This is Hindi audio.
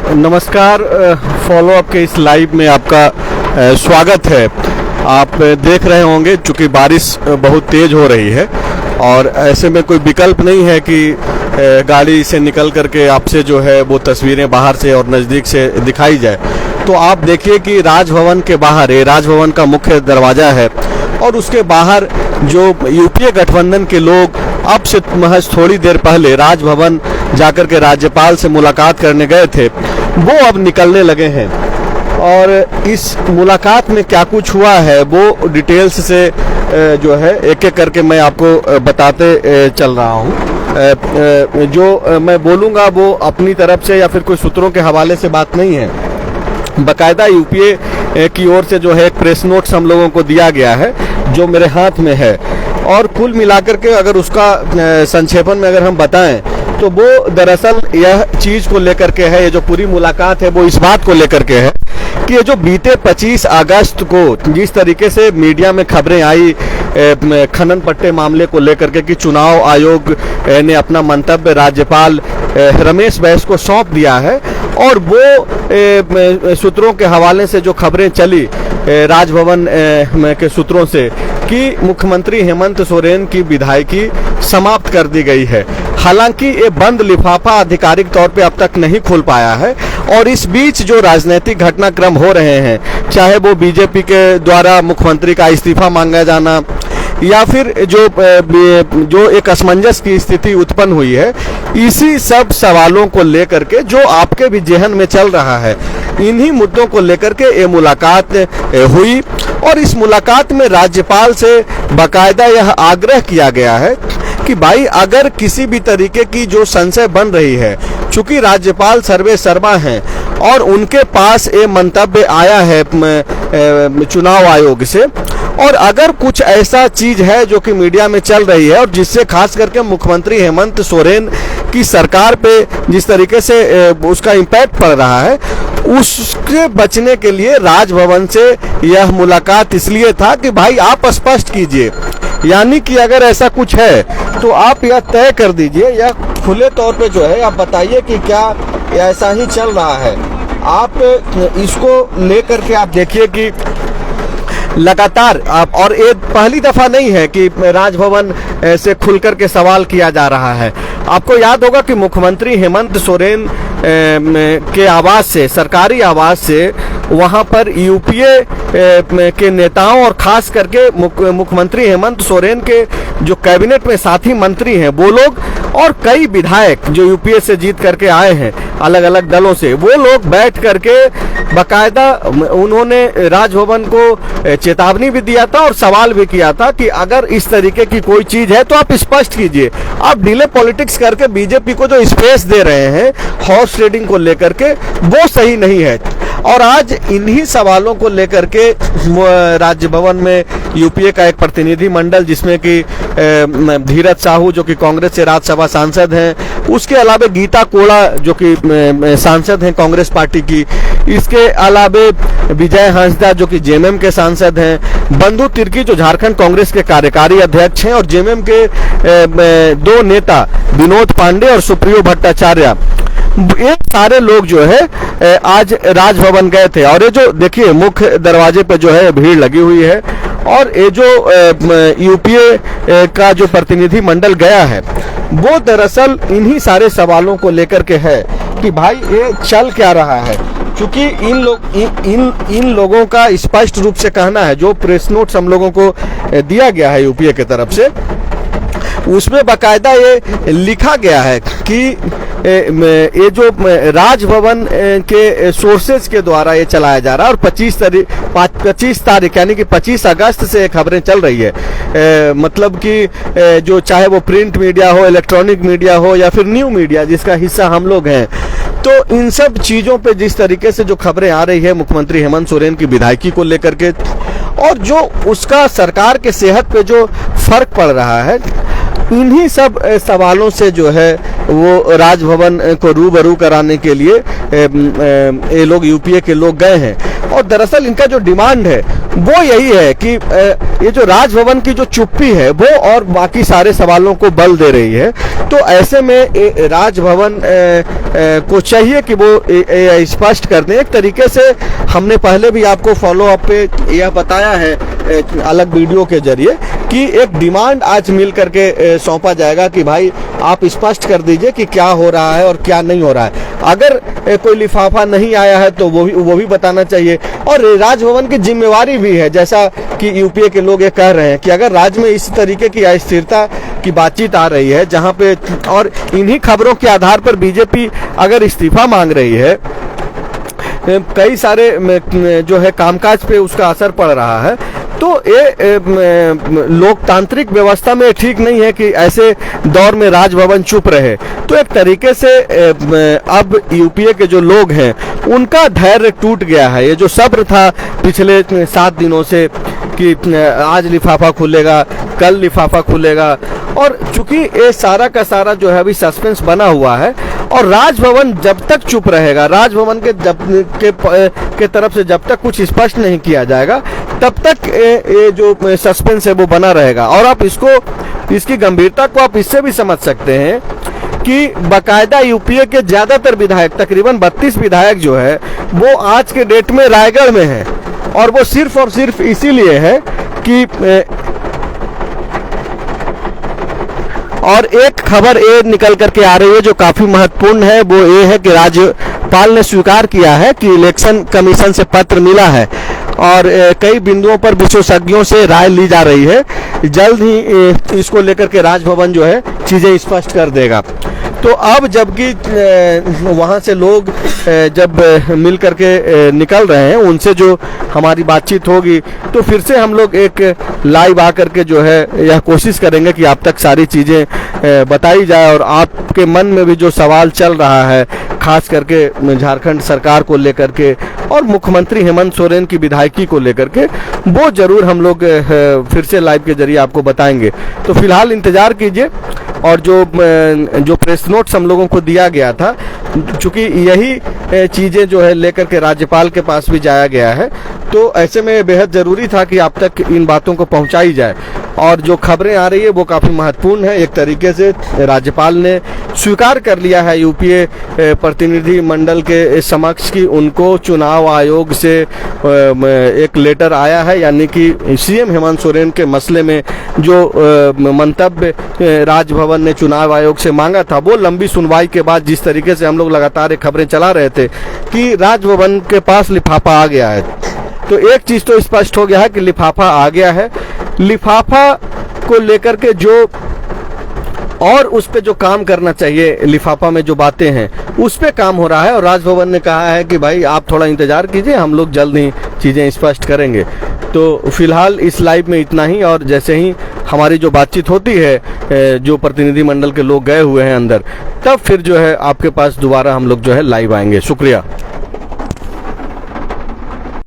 नमस्कार। फॉलो अप के इस लाइव में आपका स्वागत है। आप देख रहे होंगे चूँकि बारिश बहुत तेज़ हो रही है और ऐसे में कोई विकल्प नहीं है कि गाड़ी से निकल करके आपसे जो है वो तस्वीरें बाहर से और नज़दीक से दिखाई जाए। तो आप देखिए कि राजभवन के बाहर, ये राजभवन का मुख्य दरवाज़ा है और उसके बाहर जो यूपीए गठबंधन के लोग अब से महज थोड़ी देर पहले राजभवन जाकर के राज्यपाल से मुलाकात करने गए थे, वो अब निकलने लगे हैं। और इस मुलाकात में क्या कुछ हुआ है वो डिटेल्स से जो है एक एक करके मैं आपको बताते चल रहा हूँ। जो मैं बोलूँगा वो अपनी तरफ से या फिर कोई सूत्रों के हवाले से बात नहीं है, बाकायदा यूपीए की ओर से जो है एक प्रेस नोट्स हम लोगों को दिया गया है जो मेरे हाथ में है। और कुल मिलाकर के अगर उसका संक्षेपण में अगर हम बताएं तो वो दरअसल यह चीज़ को लेकर के है, ये जो पूरी मुलाकात है वो इस बात को लेकर के है कि ये जो बीते 25 अगस्त को जिस तरीके से मीडिया में खबरें आई खनन पट्टे मामले को लेकर के कि चुनाव आयोग ने अपना मंतव्य राज्यपाल रमेश बैस को सौंप दिया है, और वो सूत्रों के हवाले से जो खबरें चली राजभवन के सूत्रों से कि मुख्यमंत्री हेमंत सोरेन की विधायकी समाप्त कर दी गई है। हालांकि ये बंद लिफाफा आधिकारिक तौर पे अब तक नहीं खुल पाया है और इस बीच जो राजनीतिक घटनाक्रम हो रहे हैं, चाहे वो बीजेपी के द्वारा मुख्यमंत्री का इस्तीफा मांगा जाना या फिर जो एक असमंजस की स्थिति उत्पन्न हुई है, इसी सब सवालों को लेकर के जो आपके भी जेहन में चल रहा है, इन्हीं मुद्दों को लेकर के ये मुलाकात हुई। और इस मुलाकात में राज्यपाल से बाकायदा यह आग्रह किया गया है कि भाई अगर किसी भी तरीके की जो संशय बन रही है, चूंकि राज्यपाल सर्वे सर्वा हैं और उनके पास ये मंतव्य आया है चुनाव आयोग से, और अगर कुछ ऐसा चीज है जो कि मीडिया में चल रही है और जिससे खास करके मुख्यमंत्री हेमंत सोरेन की सरकार पे जिस तरीके से उसका इम्पैक्ट पड़ रहा है, उसके बचने के लिए राजभवन से यह मुलाकात इसलिए था कि भाई आप स्पष्ट कीजिए, यानी कि अगर ऐसा कुछ है तो आप यह तय कर दीजिए या खुले तौर पे जो है आप बताइए कि क्या ऐसा ही चल रहा है। आप इसको लेकर के आप देखिए कि लगातार आप, और ये पहली दफा नहीं है कि राजभवन से खुलकर के सवाल किया जा रहा है। आपको याद होगा कि मुख्यमंत्री हेमंत सोरेन के आवास से, सरकारी आवास से, वहां पर यूपीए के नेताओं और खास करके मुख्यमंत्री हेमंत सोरेन के जो कैबिनेट में साथी मंत्री हैं वो लोग और कई विधायक जो यूपीए से जीत करके आए हैं अलग अलग दलों से, वो लोग बैठ करके बाकायदा उन्होंने राजभवन को चेतावनी भी दिया था और सवाल भी किया था कि अगर इस तरीके की कोई चीज है तो आप स्पष्ट कीजिए। आप डिले पॉलिटिक्स करके बीजेपी को जो स्पेस दे रहे हैं हॉर्स ट्रेडिंग को लेकर के, वो सही नहीं है। और आज इन्हीं सवालों को लेकर के राज्य भवन में यूपीए का एक प्रतिनिधि मंडल, जिसमें कि धीरज साहू जो कि कांग्रेस से राज्यसभा सांसद हैं, उसके अलावा गीता कोड़ा जो कि सांसद हैं कांग्रेस पार्टी की, इसके अलावा विजय हंसदा जो कि जेएमएम के सांसद हैं, बंधु तिर्की जो झारखंड कांग्रेस के कार्यकारी अध्यक्ष हैं, और जेएमएम के दो नेता विनोद पांडे और सुप्रियो भट्टाचार्य, ये सारे लोग जो है आज राजभवन गए थे। और ये जो देखिए मुख्य दरवाजे पे जो है भीड़ लगी हुई है, और ये जो यूपीए का जो प्रतिनिधि मंडल गया है वो दरअसल इन्हीं सारे सवालों को लेकर के है कि भाई ये चल क्या रहा है। क्योंकि इन लोगों का स्पष्ट रूप से कहना है, जो प्रेस नोट्स हम लोगों को दिया गया है यूपीए की तरफ से, उसमें बाकायदा ये लिखा गया है कि ये जो राजभवन के सोर्सेज के द्वारा ये चलाया जा रहा है, और 25 तारीख यानी कि 25 अगस्त से ये खबरें चल रही है। मतलब कि जो चाहे वो प्रिंट मीडिया हो, इलेक्ट्रॉनिक मीडिया हो या फिर न्यू मीडिया जिसका हिस्सा हम लोग हैं, तो इन सब चीजों पे जिस तरीके से जो खबरें आ रही है मुख्यमंत्री हेमंत सोरेन की विधायकी को लेकर के, और जो उसका सरकार के सेहत पे जो फर्क पड़ रहा है, इन्हीं सब सवालों से जो है वो राजभवन को रूबरू कराने के लिए ये लोग यूपीए के लोग गए हैं। और दरअसल इनका जो डिमांड है वो यही है कि ये जो राजभवन की जो चुप्पी है वो और बाकी सारे सवालों को बल दे रही है। तो ऐसे में राजभवन को चाहिए कि वो स्पष्ट कर दें। एक तरीके से हमने पहले भी आपको फॉलो अप पे यह बताया है अलग वीडियो के जरिए कि एक डिमांड आज मिल करके सौंपा जाएगा कि भाई आप स्पष्ट कर दीजिए कि क्या हो रहा है और क्या नहीं हो रहा है। अगर कोई लिफाफा नहीं आया है तो वो भी बताना चाहिए। और राजभवन की जिम्मेवारी भी है, जैसा कि यूपीए के लोग ये कह रहे हैं कि अगर राज्य में इस तरीके की अस्थिरता की बातचीत आ रही है जहां पे, और इन्हीं खबरों के आधार पर बीजेपी अगर इस्तीफा मांग रही है, कई सारे जो है कामकाज पे उसका असर पड़ रहा है, तो ये लोकतांत्रिक व्यवस्था में ठीक नहीं है कि ऐसे दौर में राजभवन चुप रहे। तो एक तरीके से अब यूपीए के जो लोग हैं उनका धैर्य टूट गया है। ये जो सब्र था पिछले 7 दिनों से कि आज लिफाफा खुलेगा, कल लिफाफा खुलेगा, और चूंकि ये सारा का सारा जो है अभी सस्पेंस बना हुआ है और राजभवन जब तक चुप रहेगा, राजभवन के तरफ से जब तक कुछ स्पष्ट नहीं किया जाएगा तब तक ये जो सस्पेंस है वो बना रहेगा। और आप इसकी गंभीरता को आप इससे भी समझ सकते हैं कि बाकायदा यूपीए के ज्यादातर विधायक, तकरीबन 32 विधायक जो है वो आज के डेट में रायगढ़ में हैं, और वो सिर्फ और सिर्फ इसीलिए है कि और एक खबर ये निकल करके आ रही है जो काफी महत्वपूर्ण है, वो ये है कि राज्यपाल ने स्वीकार किया है कि इलेक्शन कमीशन से पत्र मिला है और कई बिंदुओं पर विशेषज्ञों से राय ली जा रही है। जल्द ही इसको लेकर के राजभवन जो है चीजें स्पष्ट कर देगा। तो अब जबकि वहाँ से लोग जब मिल करके निकल रहे हैं, उनसे जो हमारी बातचीत होगी तो फिर से हम लोग एक लाइव आकर के जो है यह कोशिश करेंगे कि आप तक सारी चीज़ें बताई जाए और आपके मन में भी जो सवाल चल रहा है खास करके झारखंड सरकार को लेकर के और मुख्यमंत्री हेमंत सोरेन की विधायकी को लेकर के, वो जरूर हम लोग फिर से लाइव के जरिए आपको बताएंगे। तो फिलहाल इंतज़ार कीजिए। और जो प्रेस नोट्स हम लोगों को दिया गया था, चूंकि यही चीज़ें जो है लेकर के राज्यपाल के पास भी जाया गया है, तो ऐसे में बेहद ज़रूरी था कि आप तक इन बातों को पहुंचाई जाए। और जो खबरें आ रही है वो काफ़ी महत्वपूर्ण है। एक तरीके से राज्यपाल ने स्वीकार कर लिया है यूपीए प्रतिनिधि मंडल के समक्ष कि उनको चुनाव आयोग से एक लेटर आया है, यानी कि सीएम हेमंत सोरेन के मसले में जो मंतव्य राजभवन ने चुनाव आयोग से मांगा था, वो लंबी सुनवाई के बाद जिस तरीके से हम लोग लगातार खबरें चला रहे थे कि राजभवन के पास लिफाफा आ गया है, तो एक चीज़ तो स्पष्ट हो गया है कि लिफाफा आ गया है। लिफाफा को लेकर के जो और उस पे जो काम करना चाहिए, लिफाफा में जो बातें हैं उस पे काम हो रहा है, और राजभवन ने कहा है कि भाई आप थोड़ा इंतजार कीजिए, हम लोग जल्द ही चीज़ें स्पष्ट करेंगे। तो फिलहाल इस लाइव में इतना ही, और जैसे ही हमारी जो बातचीत होती है जो प्रतिनिधि मंडल के लोग गए हुए हैं अंदर, तब फिर जो है आपके पास दोबारा हम लोग जो है लाइव आएंगे। शुक्रिया।